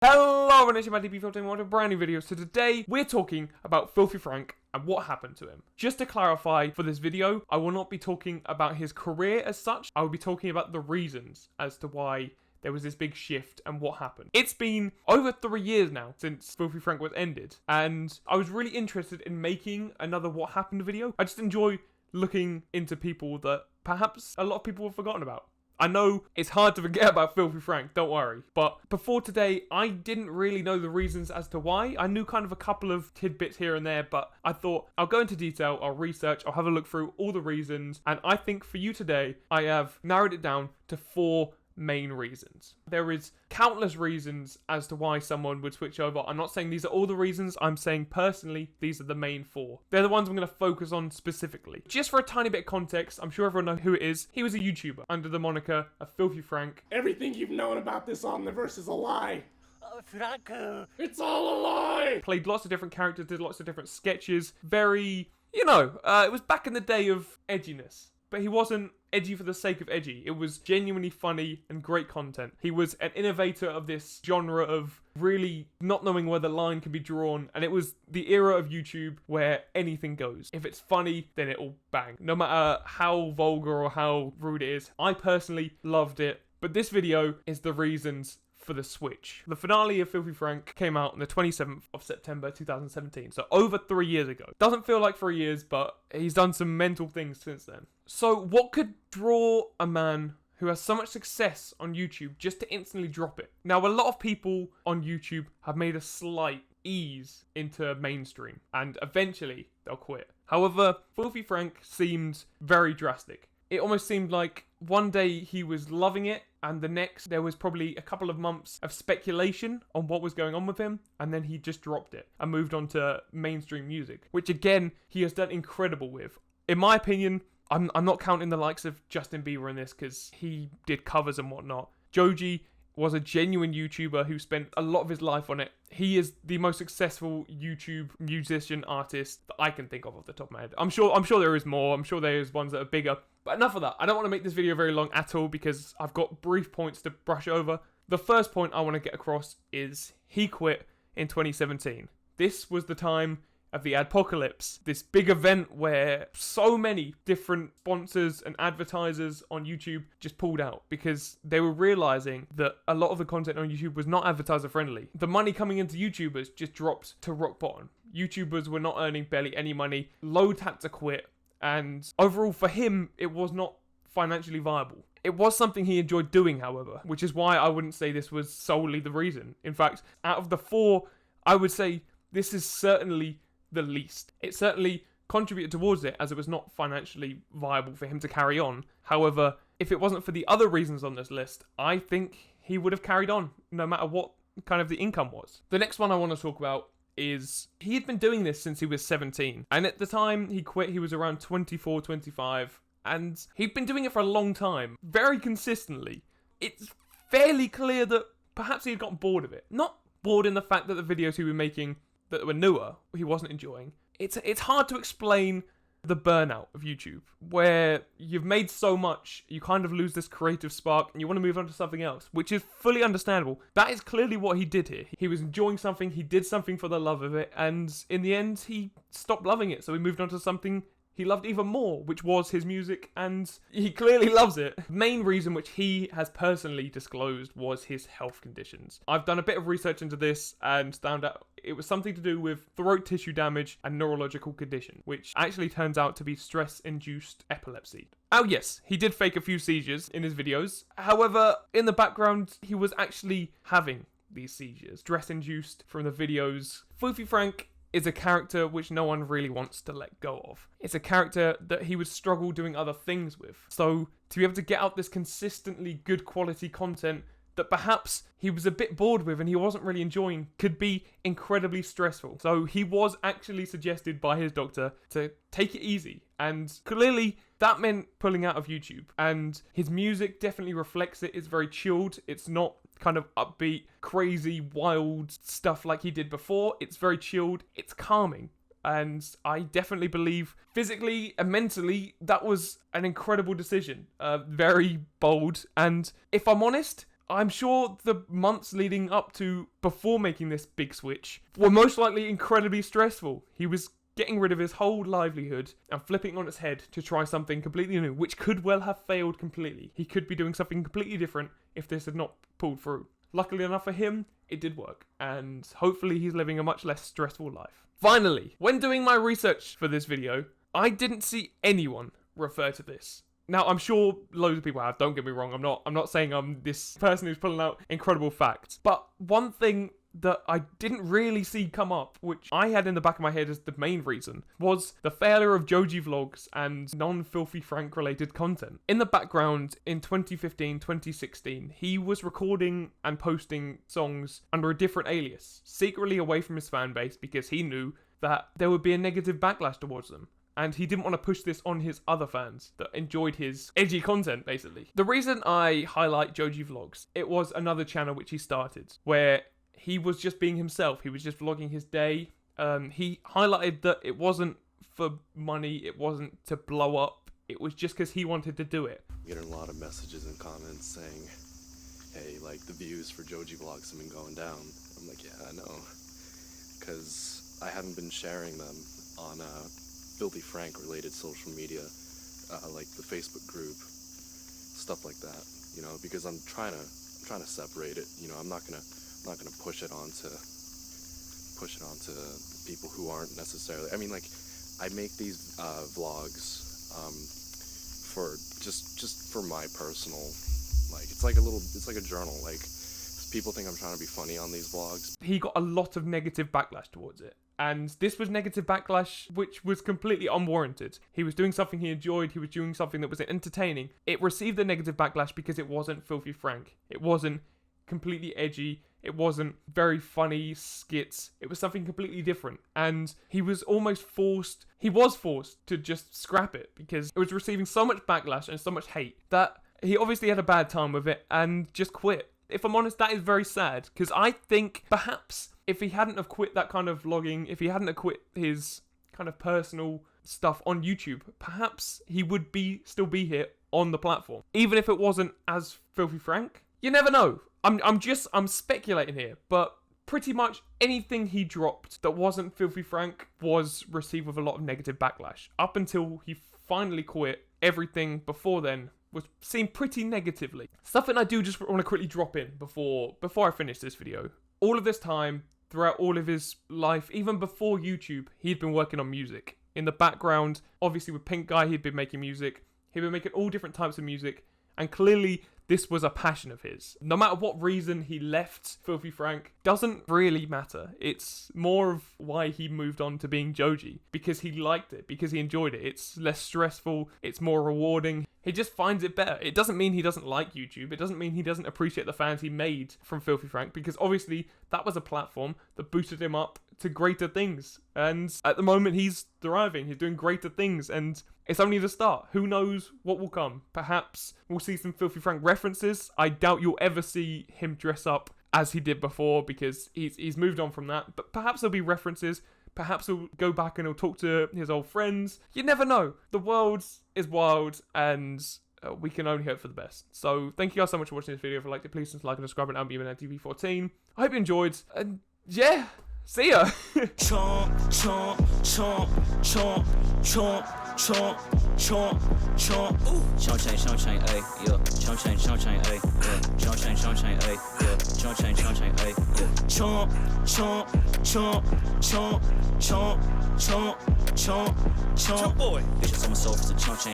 Hello, and it's your DP Filtering one of a brand new video. So today we're talking about Filthy Frank and what happened to him. Just to clarify for this video, I will not be talking about his career as such. I will be talking about the reasons as to why there was this big shift and what happened. It's been over 3 years now since Filthy Frank was ended, and I was really interested in making another What Happened video. I just enjoy looking into people that perhaps a lot of people have forgotten about. I know it's hard to forget about Filthy Frank, don't worry. But before today, I didn't really know the reasons as to why. I knew kind of a couple of tidbits here and there, but I thought I'll go into detail, I'll research, I'll have a look through all the reasons. And I think for you today, I have narrowed it down to 4 main reasons. There is countless reasons as to why someone would switch over. I'm not saying these are all the reasons. I'm saying personally, these are the main 4. They're the ones I'm going to focus on specifically. Just for a tiny bit of context, I'm sure everyone knows who it is. He was a YouTuber under the moniker of Filthy Frank. Everything you've known about this Omniverse is a lie. Franku! It's all a lie! Played lots of different characters, did lots of different sketches. Very, it was back in the day of edginess. But he wasn't edgy for the sake of edgy. It was genuinely funny and great content. He was an innovator of this genre of really not knowing where the line can be drawn. And it was the era of YouTube where anything goes. If it's funny, then it'll bang. No matter how vulgar or how rude it is. I personally loved it. But this video is the reasons for the switch. The finale of Filthy Frank came out on the 27th of September 2017, so over 3 years ago. Doesn't feel like 3 years, but he's done some mental things since then. So what could draw a man who has so much success on YouTube just to instantly drop it? Now, a lot of people on YouTube have made a slight ease into mainstream, and eventually they'll quit. However, Filthy Frank seemed very drastic. It almost seemed like one day he was loving it, and the next there was probably a couple of months of speculation on what was going on with him, and then he just dropped it and moved on to mainstream music, which again, he has done incredible with. In my opinion, I'm not counting the likes of Justin Bieber in this because he did covers and whatnot. Joji was a genuine YouTuber who spent a lot of his life on it. He is the most successful YouTube musician artist that I can think of off the top of my head. I'm sure there is more. I'm sure there is ones that are bigger. But enough of that. I don't want to make this video very long at all because I've got brief points to brush over. The first point I want to get across is he quit in 2017. This was the time of the Adpocalypse, this big event where so many different sponsors and advertisers on YouTube just pulled out because they were realizing that a lot of the content on YouTube was not advertiser friendly. The money coming into YouTubers just dropped to rock bottom. YouTubers were not earning barely any money. Loads had to quit, and overall for him, it was not financially viable. It was something he enjoyed doing, however, which is why I wouldn't say this was solely the reason. In fact, out of the 4, I would say this is certainly the least. It certainly contributed towards it as it was not financially viable for him to carry on. However, if it wasn't for the other reasons on this list, I think he would have carried on no matter what kind of the income was. The next one I want to talk about is he had been doing this since he was 17. And at the time he quit, he was around 24, 25. And he'd been doing it for a long time, very consistently. It's fairly clear that perhaps he had gotten bored of it. Not bored in the fact that the videos he was making that were newer, he wasn't enjoying. It's hard to explain the burnout of YouTube, where you've made so much, you kind of lose this creative spark and you want to move on to something else, which is fully understandable. That is clearly what he did here. He was enjoying something, he did something for the love of it, and in the end, he stopped loving it, so he moved on to something he loved even more, which was his music, and he clearly loves it. The main reason which he has personally disclosed was his health conditions. I've done a bit of research into this and found out it was something to do with throat tissue damage and neurological condition, which actually turns out to be stress-induced epilepsy. Oh yes, he did fake a few seizures in his videos. However, in the background, he was actually having these seizures, stress-induced from the videos. Filthy Frank is a character which no one really wants to let go of. It's a character that he would struggle doing other things with. So to be able to get out this consistently good quality content that perhaps he was a bit bored with and he wasn't really enjoying could be incredibly stressful. So he was actually suggested by his doctor to take it easy, and clearly that meant pulling out of YouTube. And his music definitely reflects it. It's very chilled. It's not kind of upbeat, crazy, wild stuff like he did before. It's very chilled. It's calming. And I definitely believe physically and mentally that was an incredible decision. Very bold. And if I'm honest, I'm sure the months leading up to before making this big switch were most likely incredibly stressful. He was getting rid of his whole livelihood and flipping it on its head to try something completely new, which could well have failed completely. He could be doing something completely different if this had not pulled through. Luckily enough for him, it did work, and hopefully he's living a much less stressful life. Finally, when doing my research for this video, I didn't see anyone refer to this. Now, I'm sure loads of people have, don't get me wrong, I'm not saying I'm this person who's pulling out incredible facts, but one thing that I didn't really see come up, which I had in the back of my head as the main reason, was the failure of Joji vlogs and non-Filthy Frank related content. In the background, in 2015, 2016, he was recording and posting songs under a different alias, secretly away from his fan base because he knew that there would be a negative backlash towards them. And he didn't want to push this on his other fans that enjoyed his edgy content, basically. The reason I highlight Joji Vlogs, it was another channel which he started, where he was just being himself. He was just vlogging his day. He highlighted that it wasn't for money, it wasn't to blow up, it was just because he wanted to do it. I'm getting a lot of messages and comments saying, hey, like, the views for Joji Vlogs have been going down. I'm like, yeah, I know. Because I haven't been sharing them on Filthy Frank related social media, like the Facebook group, stuff like that, you know, because I'm trying to separate it. You know, I'm not gonna push it onto people who aren't necessarily, I mean, like, I make these vlogs for just for my personal, like, it's like a journal. Like, people think I'm trying to be funny on these vlogs. He got a lot of negative backlash towards it. And this was negative backlash which was completely unwarranted. He was doing something he enjoyed, he was doing something that was entertaining. It received the negative backlash because it wasn't Filthy Frank. It wasn't completely edgy. It wasn't very funny skits. It was something completely different. And he was forced to just scrap it because it was receiving so much backlash and so much hate that he obviously had a bad time with it and just quit. If I'm honest, that is very sad because I think perhaps if he hadn't have quit that kind of vlogging, if he hadn't have quit his kind of personal stuff on YouTube, perhaps he would still be here on the platform. Even if it wasn't as Filthy Frank. You never know. I'm speculating here, but pretty much anything he dropped that wasn't Filthy Frank was received with a lot of negative backlash. Up until he finally quit, everything before then was seen pretty negatively. Something I do just want to quickly drop in before I finish this video. All of this time, throughout all of his life, even before YouTube, he'd been working on music. In the background, obviously with Pink Guy, he'd been making music. He'd been making all different types of music. And clearly, this was a passion of his. No matter what reason he left Filthy Frank, doesn't really matter. It's more of why he moved on to being Joji. Because he liked it, because he enjoyed it. It's less stressful, it's more rewarding. He just finds it better. It doesn't mean he doesn't like YouTube. It doesn't mean he doesn't appreciate the fans he made from Filthy Frank, because obviously that was a platform that boosted him up to greater things. And at the moment he's thriving, he's doing greater things, and it's only the start. Who knows what will come? Perhaps we'll see some Filthy Frank references. I doubt you'll ever see him dress up as he did before because he's moved on from that. But perhaps there'll be references. Perhaps he'll go back and he'll talk to his old friends. You never know. The world is wild and we can only hope for the best. So thank you guys so much for watching this video. If you liked it, please like and subscribe and I'll be on TV14. I hope you enjoyed. And yeah, see ya. Chomp, chomp, chomp, chomp, chomp, chomp, chomp, chomp. Ooh. Chomp chain, ayy, yeah. Chomp chain, ayy, yeah. Chomp chain, ayy, yeah. Chomp chain, ayy, yeah. Chomp, chomp, chomp, chomp, chomp, chomp, chomp, chomp. Boy, bitches on my soul for the chomp chain.